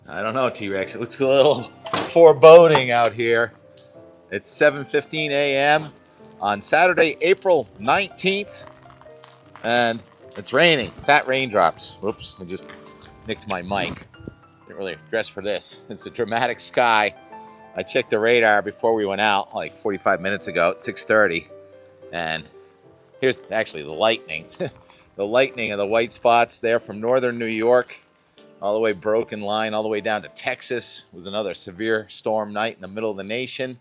I don't know, T-Rex. It looks a little foreboding out here. It's 7:15 a.m. on Saturday, April 19th, and it's raining. Fat raindrops. Whoops, I just nicked my mic. Didn't really dress for this. It's a dramatic sky. I checked the radar before we went out, like 45 minutes ago at 6:30, and here's actually the lightning. The lightning of the white spots there from northern New York, all the way broken line, all the way down to Texas. It was another severe storm night in the middle of the nation.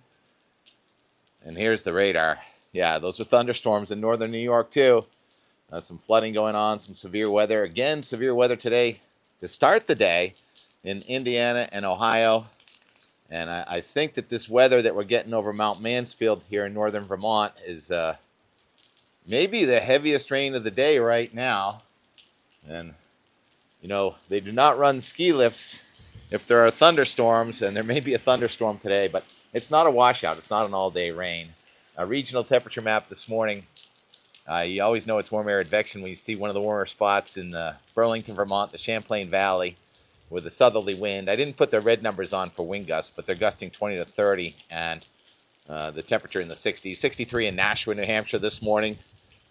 And here's the radar. Yeah, those were thunderstorms in northern New York too. Some flooding going on, some severe weather. Again, severe weather today to start the day in Indiana and Ohio. And I think that this weather that we're getting over Mount Mansfield here in northern Vermont is maybe the heaviest rain of the day right now. And, you know, they do not run ski lifts if there are thunderstorms, and there may be a thunderstorm today, but it's not a washout. It's not an all-day rain. A regional temperature map this morning. You always know it's warm air advection when you see one of the warmer spots in Burlington, Vermont, the Champlain Valley, with a southerly wind. I didn't put the red numbers on for wind gusts, but they're gusting 20 to 30, and the temperature in the 60s. 63 in Nashua, New Hampshire this morning.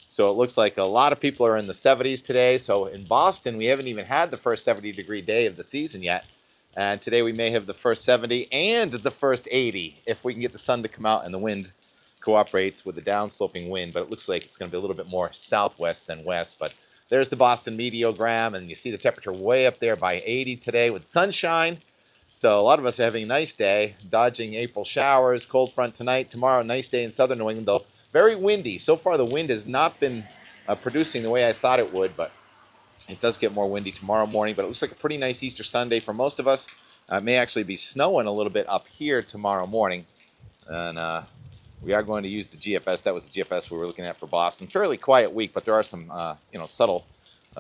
So it looks like a lot of people are in the 70s today. So in Boston, we haven't even had the first 70-degree day of the season yet. And today we may have the first 70 and the first 80 if we can get the sun to come out and the wind cooperates with the downsloping wind. But it looks like it's going to be a little bit more southwest than west. But there's the Boston meteogram, and you see the temperature way up there by 80 today with sunshine. So a lot of us are having a nice day, dodging April showers, cold front tonight, tomorrow, nice day in southern New England, though very windy. So far the wind has not been producing the way I thought it would, but it does get more windy tomorrow morning. But it looks like a pretty nice Easter Sunday for most of us. It may actually be snowing a little bit up here tomorrow morning. And we are going to use the GFS. That was the GFS we were looking at for Boston. Fairly quiet week, but there are some subtle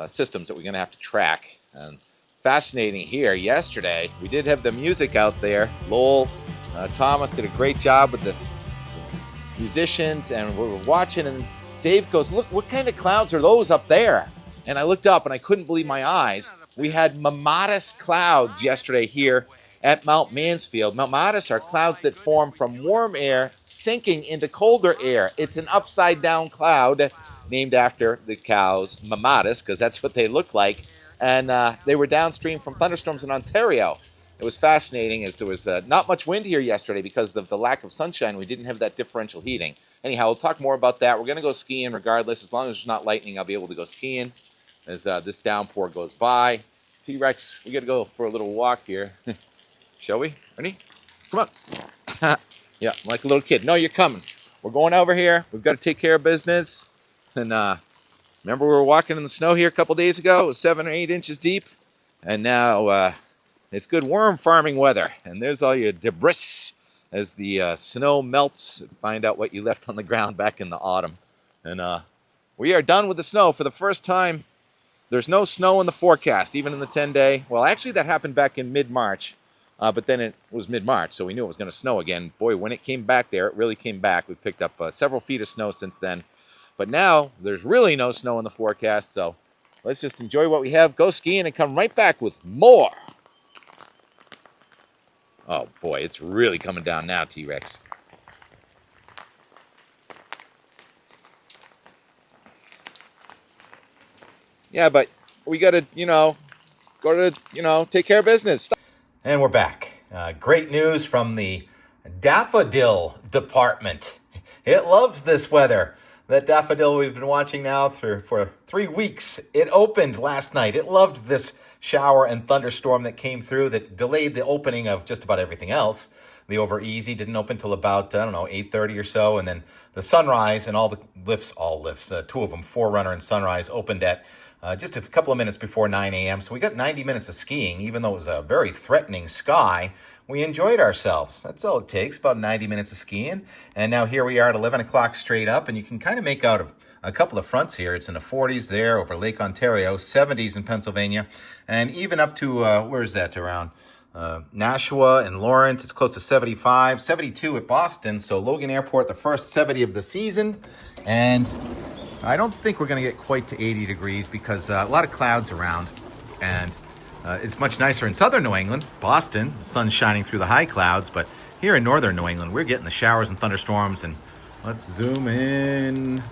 systems that we're going to have to track. And fascinating here, yesterday, we did have the music out there. Lowell Thomas did a great job with the musicians, and we were watching, and Dave goes, "Look, what kind of clouds are those up there?" And I looked up, and I couldn't believe my eyes. We had mammatus clouds yesterday here at Mount Mansfield. Mammatus are clouds that form from warm air sinking into colder air. It's an upside-down cloud named after the cows, mammatus, because that's what they look like. And they were downstream from thunderstorms in Ontario. It was fascinating as there was not much wind here yesterday because of the lack of sunshine. We didn't have that differential heating. Anyhow, we'll talk more about that. We're going to go skiing regardless. As long as there's not lightning, I'll be able to go skiing as this downpour goes by. T-Rex, we got to go for a little walk here. Shall we? Ready? Come on. Yeah, I'm like a little kid. No, you're coming. We're going over here. We've got to take care of business. And remember we were walking in the snow here a couple days ago? It was 7 or 8 inches deep. And now it's good worm farming weather. And there's all your debris as the snow melts. Find out what you left on the ground back in the autumn. And we are done with the snow for the first time. There's no snow in the forecast, even in the 10-day. Well, actually, that happened back in mid-March. But then it was mid-March, so we knew it was going to snow again. Boy, when it came back there, it really came back. We've picked up several feet of snow since then. But now, there's really no snow in the forecast, so let's just enjoy what we have, go skiing, and come right back with more. Oh, boy, it's really coming down now, T-Rex. Yeah, but we got to, go to, take care of business. And we're back. Great news from the daffodil department. It loves this weather. That daffodil we've been watching now for 3 weeks. It opened last night. It loved this shower and thunderstorm that came through that delayed the opening of just about everything else. The Over Easy didn't open till about, 8:30 or so. And then the Sunrise and all lifts, 2 of them, Forerunner and Sunrise, opened at just a couple of minutes before 9 a.m. So we got 90 minutes of skiing, even though it was a very threatening sky. We enjoyed ourselves. That's all it takes, about 90 minutes of skiing. And now here we are at 11 o'clock straight up, and you can kind of make out a couple of fronts here. It's in the 40s there over Lake Ontario, 70s in Pennsylvania, and even up to, where is that, around Nashua and Lawrence. It's close to 75, 72 at Boston. So Logan Airport, the first 70 of the season. And I don't think we're going to get quite to 80 degrees because a lot of clouds around. And It's much nicer in southern New England, Boston, the sun's shining through the high clouds, but here in northern New England, we're getting the showers and thunderstorms. And let's zoom in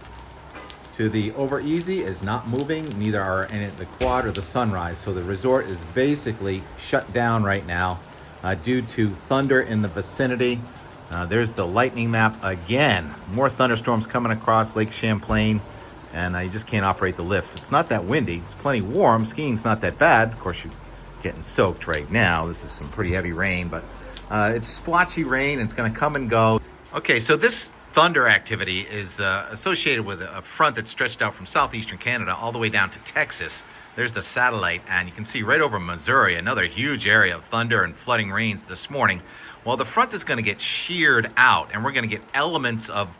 to the Over Easy is not moving, neither are any the Quad or the Sunrise. So the resort is basically shut down right now due to thunder in the vicinity. There's the lightning map again. More thunderstorms coming across Lake Champlain, and you just can't operate the lifts. It's not that windy. It's plenty warm. Skiing's not that bad. Of course, you're getting soaked right now. This is some pretty heavy rain, but it's splotchy rain, and it's going to come and go. Okay, so this thunder activity is associated with a front that's stretched out from southeastern Canada all the way down to Texas. There's the satellite, and you can see right over Missouri, another huge area of thunder and flooding rains this morning. Well, the front is going to get sheared out, and we're going to get elements of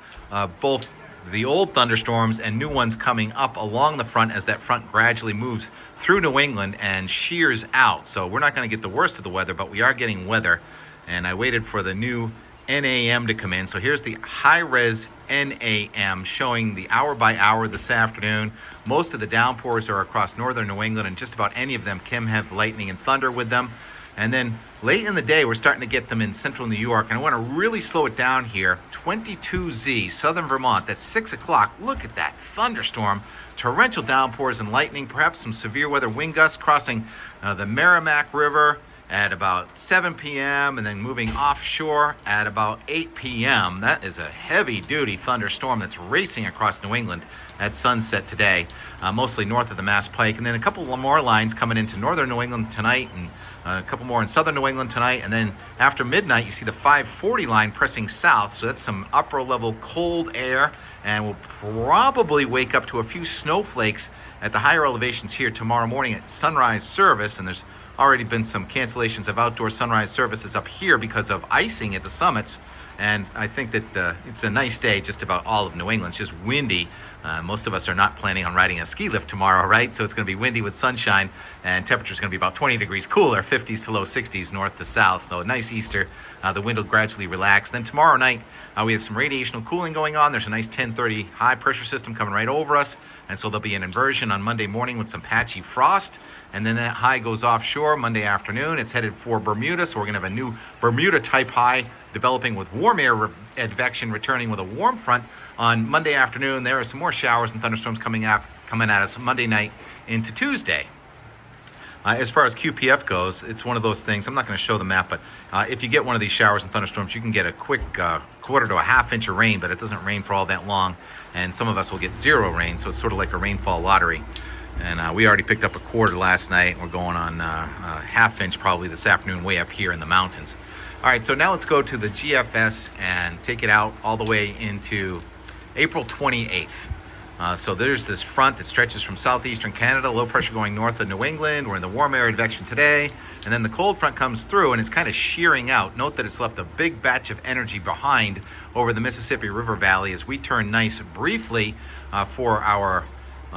both the old thunderstorms and new ones coming up along the front as that front gradually moves through New England and shears out. So we're not going to get the worst of the weather, but we are getting weather. And I waited for the new NAM to come in. So here's the high-res NAM showing the hour by hour this afternoon. Most of the downpours are across northern New England, and just about any of them can have lightning and thunder with them. And then late in the day, we're starting to get them in central New York. And I want to really slow it down here. 22Z, southern Vermont, that's 6 o'clock. Look at that thunderstorm. Torrential downpours and lightning, perhaps some severe weather wind gusts crossing the Merrimack River at about 7 p.m. and then moving offshore at about 8 p.m. That is a heavy-duty thunderstorm that's racing across New England at sunset today, mostly north of the Mass Pike. And then a couple more lines coming into northern New England tonight, and a couple more in southern New England tonight. And then after midnight, you see the 540 line pressing south. So that's some upper-level cold air, and we'll probably wake up to a few snowflakes at the higher elevations here tomorrow morning at sunrise service. And there's already been some cancellations of outdoor sunrise services up here because of icing at the summits. And I think that it's a nice day just about all of New England. It's just windy. Most of us are not planning on riding a ski lift tomorrow, right? So it's going to be windy with sunshine, and temperature's going to be about 20 degrees cooler, 50s to low 60s north to south. So a nice Easter. The wind will gradually relax. Then tomorrow night, we have some radiational cooling going on. There's a nice 1030 high pressure system coming right over us. And so there'll be an inversion on Monday morning with some patchy frost. And then that high goes offshore Monday afternoon. It's headed for Bermuda. So we're going to have a new Bermuda type high developing with warm air advection returning with a warm front on Monday afternoon. There are some more showers and thunderstorms coming at us Monday night into Tuesday. As far as QPF goes, it's one of those things. I'm not going to show the map, but if you get one of these showers and thunderstorms, you can get a quick quarter to a half inch of rain, but it doesn't rain for all that long. And some of us will get zero rain, so it's sort of like a rainfall lottery. And we already picked up a quarter last night. We're going on a half inch probably this afternoon way up here in the mountains. All right, so now let's go to the GFS and take it out all the way into April 28th. So there's this front that stretches from southeastern Canada, low pressure going north of New England. We're in the warm air advection today. And then the cold front comes through and it's kind of shearing out. Note that it's left a big batch of energy behind over the Mississippi River Valley as we turn nice briefly for our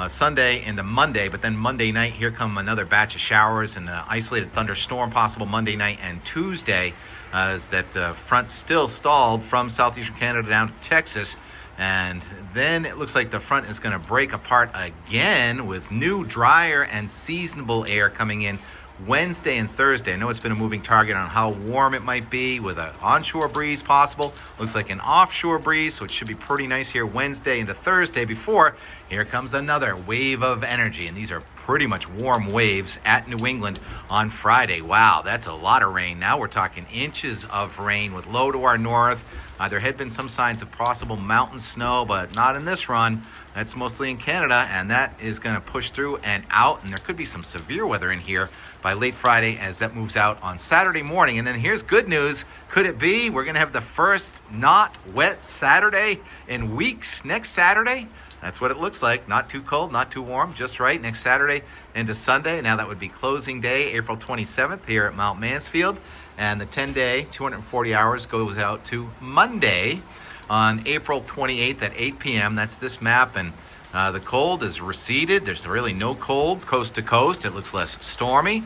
Sunday into Monday. But then Monday night, here come another batch of showers and isolated thunderstorm possible Monday night and Tuesday as that front still stalled from southeastern Canada down to Texas. And then it looks like the front is going to break apart again with new, drier, and seasonable air coming in Wednesday and Thursday. I know it's been a moving target on how warm it might be with an onshore breeze possible. Looks like an offshore breeze, so it should be pretty nice here Wednesday into Thursday before here comes another wave of energy. And these are pretty much warm waves at New England on Friday. Wow, that's a lot of rain. Now we're talking inches of rain with low to our north. There had been some signs of possible mountain snow, but not in this run. That's mostly in Canada, and that is going to push through and out, and there could be some severe weather in here by late Friday as that moves out on Saturday morning. And then here's good news. Could it be we're going to have the first not wet Saturday in weeks next Saturday? That's what it looks like. Not too cold, not too warm, just right next Saturday into Sunday. Now that would be closing day, April 27th here at Mount Mansfield. And the 10-day, 240 hours goes out to Monday on April 28th at 8 p.m. That's this map. And the cold is receded. There's really no cold coast to coast. It looks less stormy.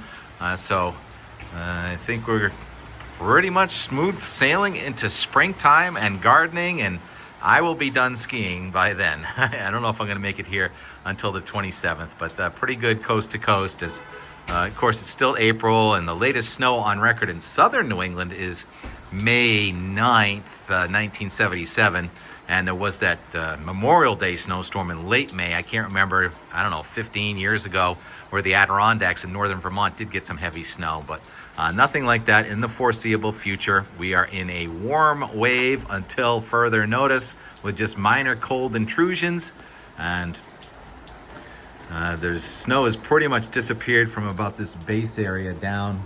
So I think we're pretty much smooth sailing into springtime and gardening. And I will be done skiing by then. I don't know if I'm going to make it here until the 27th, but pretty good coast to coast as Of course, it's still April, and the latest snow on record in southern New England is May 9th, 1977. And there was that Memorial Day snowstorm in late May. I can't remember, I don't know, 15 years ago, where the Adirondacks in northern Vermont did get some heavy snow. But nothing like that in the foreseeable future. We are in a warm wave until further notice, with just minor cold intrusions. And there's snow has pretty much disappeared from about this base area down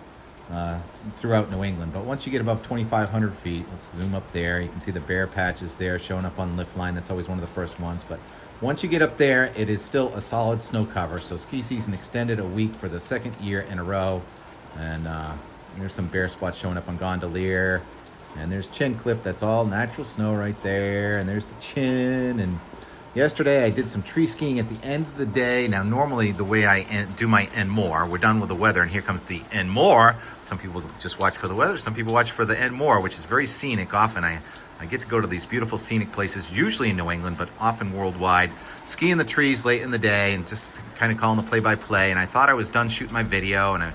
throughout New England. But once you get above 2,500 feet, let's zoom up there. You can see the bare patches there showing up on the lift line. That's always one of the first ones. But once you get up there, it is still a solid snow cover. So ski season extended a week for the second year in a row. And there's some bare spots showing up on Gondolier. And there's Chin Clip. That's all natural snow right there. And there's the Chin. And yesterday I did some tree skiing at the end of the day. Now normally the way I do my and more, we're done with the weather and here comes the and more. Some people just watch for the weather, some people watch for the and more, which is very scenic. Often I get to go to these beautiful scenic places, usually in New England, but often worldwide, ski in the trees late in the day and just kind of calling the play-by-play. And I thought I was done shooting my video, and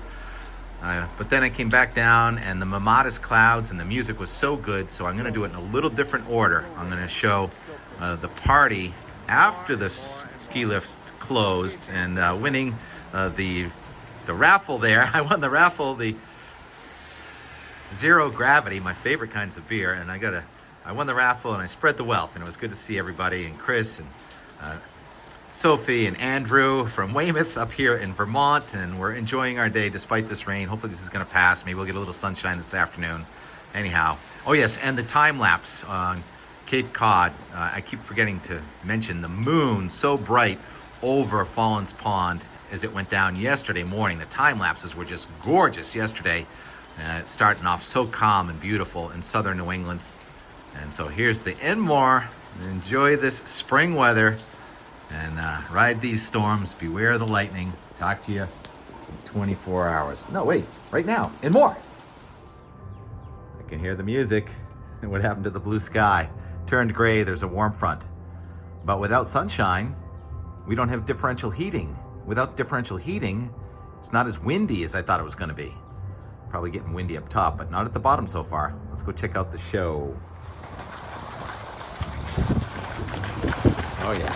but then I came back down and the modest clouds and the music was so good, so I'm going to do it in a little different order. I'm going to show the party after the ski lift closed and winning the raffle there. I won the raffle, the Zero Gravity, my favorite kinds of beer, and I won the raffle and I spread the wealth, and it was good to see everybody, and Chris and Sophie and Andrew from Weymouth up here in Vermont, and we're enjoying our day despite this rain. Hopefully this is going to pass. Maybe we'll get a little sunshine this afternoon. Anyhow, oh yes, and the time lapse on Cape Cod. I keep forgetting to mention the moon so bright over Fallon's Pond as it went down yesterday morning. The time lapses were just gorgeous yesterday. It's starting off so calm and beautiful in southern New England. And so here's the Enmore. Enjoy this spring weather and ride these storms. Beware the lightning. Talk to you in 24 hours. No, wait, right now, Enmore. I can hear the music. And what happened to the blue sky? Turned gray, there's a warm front. But without sunshine, we don't have differential heating. Without differential heating, it's not as windy as I thought it was going to be. Probably getting windy up top, but not at the bottom so far. Let's go check out the show. Oh yeah.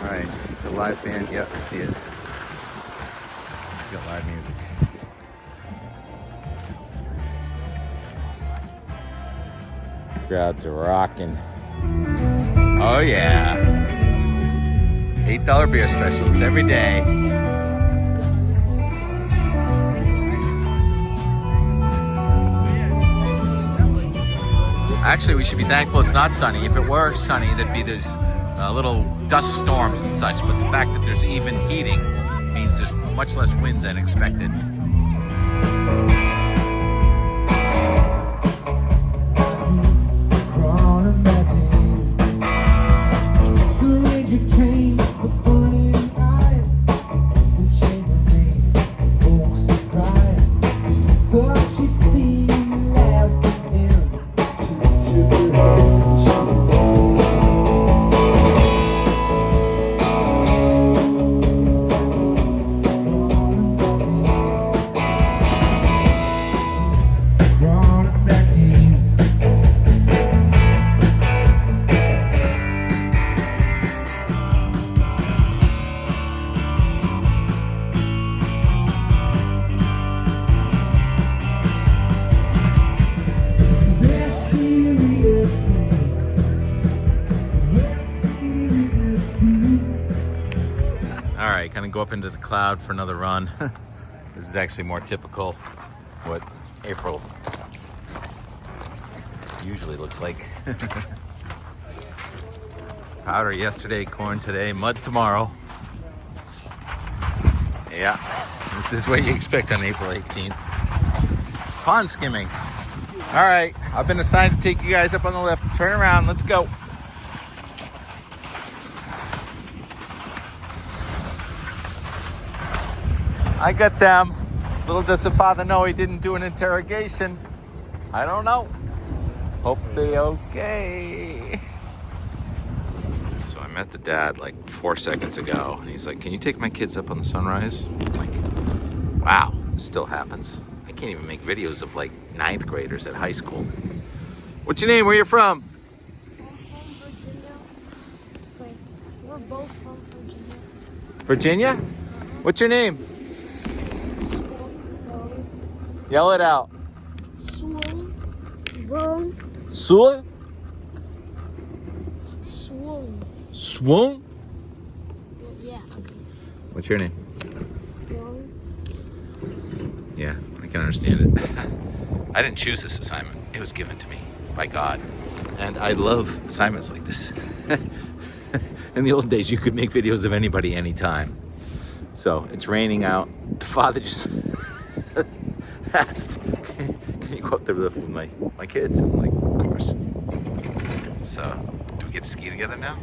All right, it's a live band. Yep, I see it. Got live music. Crowds are rocking. Oh yeah. $8 beer specials every day. Actually, we should be thankful it's not sunny. If it were sunny, there'd be these little dust storms and such. But the fact that there's even heating means there's much less wind than expected. Kind of go up into the cloud for another run. This is actually more typical what April usually looks like. Powder yesterday, corn today, mud tomorrow. Yeah, this is what you expect on April 18th. Pond skimming. All right, I've been assigned to take you guys up on the lift. Turn around, let's go. I got them. Little does the father know he didn't do an interrogation. I don't know. Hope they okay. met the dad like 4 seconds ago, and he's like, "Can you take my kids up on the sunrise?" I'm like, wow, this still happens. I can't even make videos of like 9th graders at high school. What's your name? Where you from? I'm from Virginia. Wait, we're both from Virginia. Virginia? What's your name? Yell it out. Swoon. Sul? Swoon. Swoon? Yeah. What's your name? Swoon. Yeah, I can understand it. I didn't choose this assignment. It was given to me by God. And I love assignments like this. In the old days, you could make videos of anybody, anytime. So it's raining out. The father just asked, "Can you go up there with my kids?" I'm like, "Of course." So, do we get to ski together now?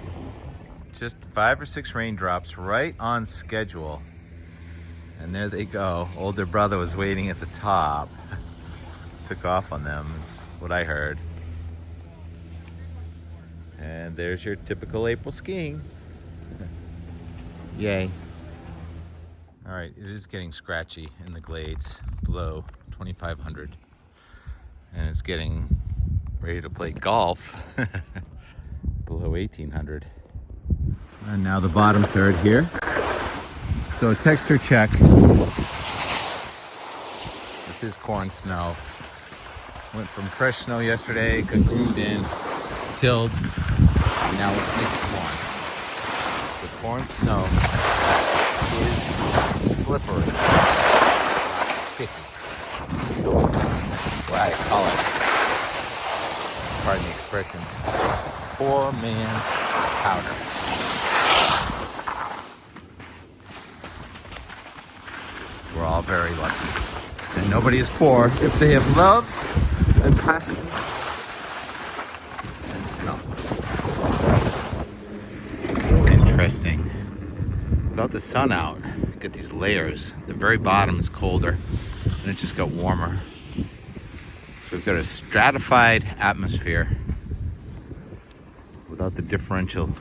Just 5 or 6 raindrops, right on schedule. And there they go. Older brother was waiting at the top. Took off on them, is what I heard. And there's your typical April skiing. Yay. All right, it is getting scratchy in the glades below 2,500. And it's getting ready to play golf below 1,800. And now the bottom third here. So a texture check. This is corn snow. Went from fresh snow yesterday, got groomed in, tilled, and now it's mixed corn. The corn snow is slippery, not sticky. So it's what I call it, pardon the expression, poor man's powder. We're all very lucky. And nobody is poor if they have love and passion and snow. Interesting. Without the sun out, get these layers. The very bottom is colder, and it just got warmer. So we've got a stratified atmosphere without the differential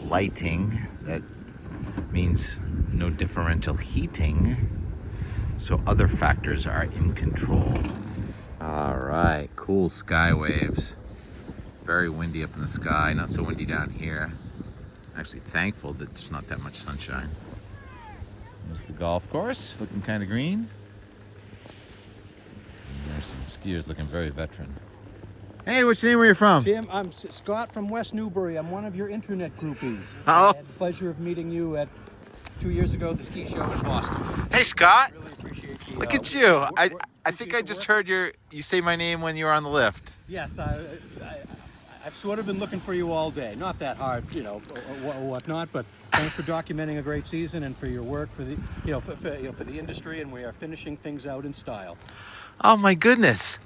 lighting. That means no differential heating. So other factors are in control. All right, cool sky waves. Very windy up in the sky, not so windy down here. Actually thankful that there's not that much sunshine. There's the golf course, looking kind of green. And there's some skiers looking very veteran. Hey, what's your name? Where you from? Tim, I'm Scott from West Newbury. I'm one of your internet groupies. Oh. I had the pleasure of meeting you at 2 years ago at the ski show in Boston. Hey, Scott. Really appreciate the, Look at you. I think I just heard you say my name when you were on the lift. Yes, I've sort of been looking for you all day. Not that hard, you know, or whatnot, but thanks for documenting a great season and for your work for the, for the industry, and we are finishing things out in style. Oh my goodness.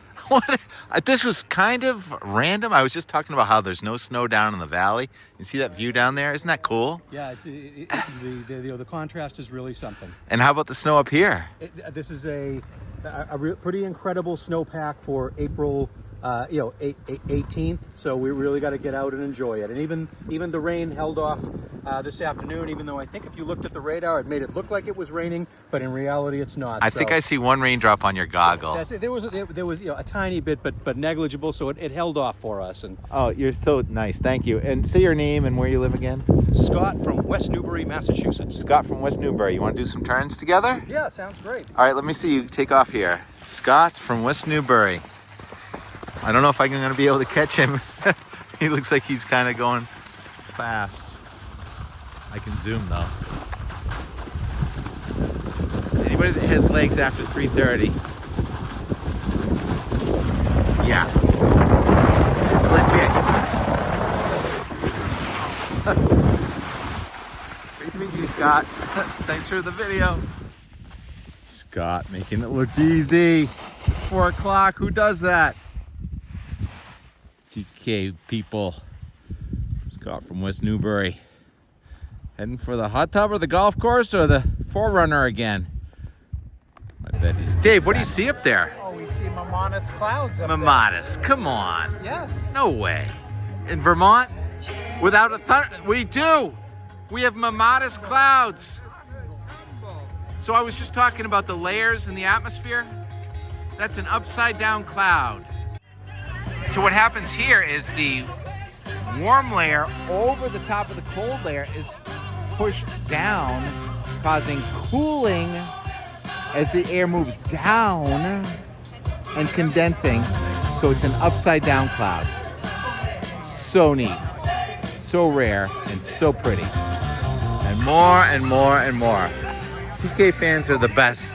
This was kind of random. I was just talking about how there's no snow down in the valley. You see that view down there? Isn't that cool? Yeah, the contrast is really something. And how about the snow up here? This is a pretty incredible snowpack for April 18th, so we really got to get out and enjoy it. And even the rain held off this afternoon, even though I think if you looked at the radar, it made it look like it was raining, but in reality, it's not. I think I see one raindrop on your goggle. That's it. There was a tiny bit, but negligible, so it held off for us. And oh, you're so nice. Thank you. And say your name and where you live again. Scott from West Newbury, Massachusetts. Scott from West Newbury. You want to do some turns together? Yeah, sounds great. All right, let me see you take off here. Scott from West Newbury. I don't know if I'm going to be able to catch him. He looks like he's kind of going fast. I can zoom though. Anybody that has legs after 3:30. Yeah. It's legit. Great to meet you, Scott. Thanks for the video. Scott making it look easy. 4 o'clock, who does that? GK people. Scott from West Newbury. Heading for the hot tub or the golf course or the Forerunner again? I bet he's... Dave, what do you see up there? Oh, we see Mamatus clouds up Mamatus, come on. there. Yes. No way. In Vermont? Without a thunder, we do. We have mammatus clouds. So I was just talking about the layers in the atmosphere. That's an upside down cloud. So what happens here is the warm layer over the top of the cold layer is pushed down, causing cooling as the air moves down and condensing. So it's an upside down cloud. So neat, so rare, and so pretty. And more and more and more. TK fans are the best.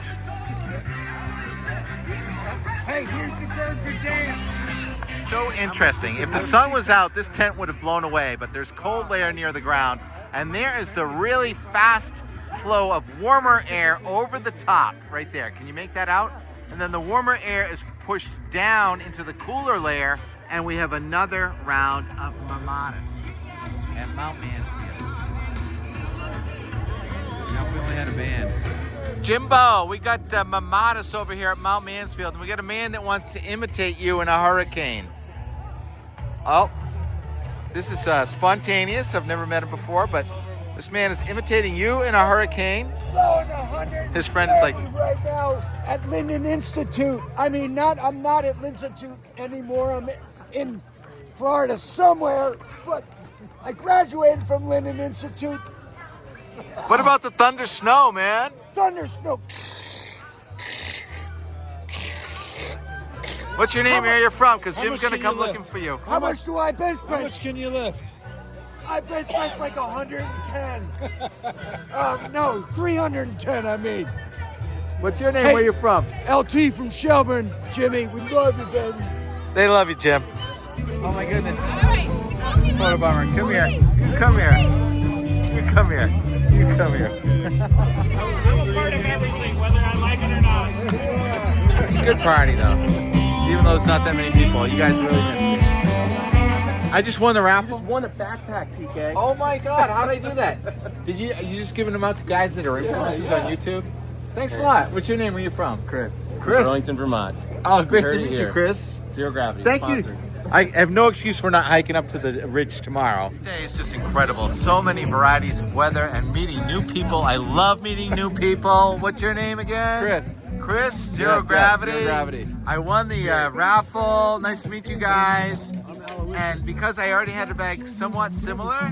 Hey, here's the bird for dance. So interesting. If the sun was out, this tent would have blown away, but there's cold layer near the ground, and there is the really fast flow of warmer air over the top right there. Can you make that out? And then the warmer air is pushed down into the cooler layer, and we have another round of mammatus at Mount Mansfield. Now we only had a band. Jimbo, we got mammatus over here at Mount Mansfield, and we got a man that wants to imitate you in a hurricane. Oh, this is spontaneous. I've never met him before, but this man is imitating you in a hurricane. His friend is like, right now at Linden Institute. I mean, I'm not at Linden Institute anymore. I'm in Florida somewhere, but I graduated from Linden Institute. what about the thunder snow, man? Thunder snow. What's your name? Where you're from? Because Jim's gonna come looking for you. How much do I bench press? How much can you lift? I bench press like 110. No, 310. I mean. What's your name? Hey. Where you from? LT from Shelburne, Jimmy. We love you, baby. They love you, Jim. Oh my goodness. Photo bomber, come here. You come here. You come here. You come here. I'm a part of everything, whether I like it or not. It's a good party though. Even though it's not that many people. You guys really missed me. I just won the raffle. Won a backpack, TK. Oh my God! How did I do that? Did you just giving them out to guys that are influencers on YouTube? Thanks a lot. What's your name? Where you from? Chris. Chris. Burlington, Vermont. Oh, great Heard to it meet you, here. Chris. Zero Gravity. Thank sponsored. you. I have no excuse for not hiking up to the ridge tomorrow. Today is just incredible. So many varieties of weather and meeting new people. I love meeting new people. What's your name again? Chris. Chris, Zero Yes, Gravity. Zero Gravity. I won the raffle. Nice to meet you guys. And because I already had a bag somewhat similar,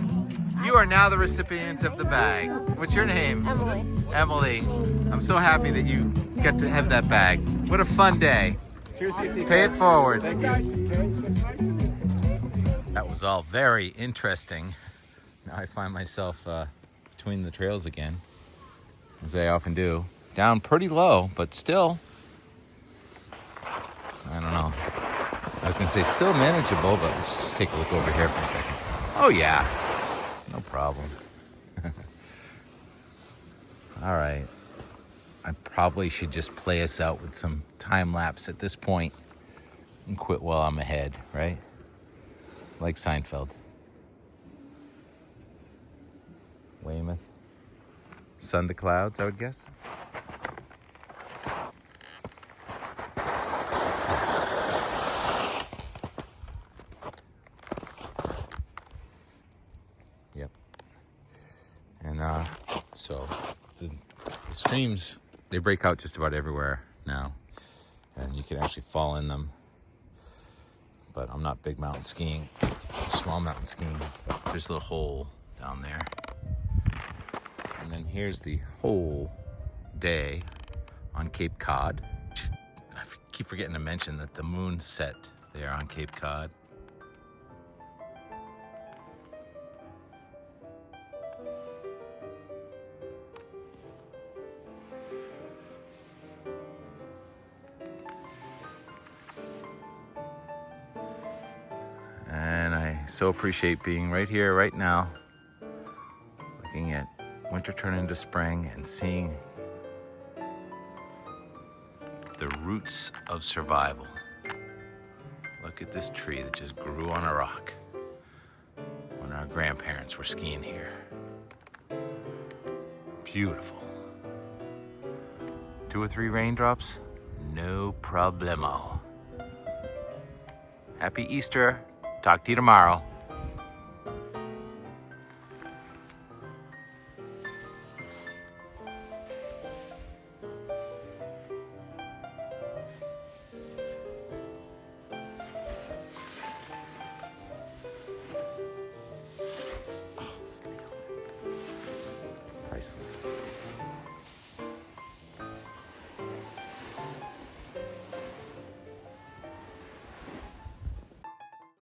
you are now the recipient of the bag. What's your name? Emily. Emily. I'm so happy that you get to have that bag. What a fun day. Cheers, TK. Pay it forward. Thank you. That was all very interesting. Now I find myself between the trails again, as I often do. Down pretty low, but still, I don't know. I was gonna say still manageable, but let's just take a look over here for a second. Oh yeah, no problem. All right, I probably should just play us out with some time lapse at this point and quit while I'm ahead, right? Like Seinfeld. Weymouth. Sun to clouds, I would guess. Yep. And so the streams, they break out just about everywhere now. And you can actually fall in them. But I'm not big mountain skiing, small mountain skiing. There's a little hole down there. And then here's the whole day on Cape Cod. I keep forgetting to mention that the moon set there on Cape Cod. And I so appreciate being right here, right now, looking at winter turn into spring and seeing the roots of survival. Look at this tree that just grew on a rock when our grandparents were skiing here. Beautiful. 2 or 3 raindrops, no problemo. Happy Easter. Talk to you tomorrow.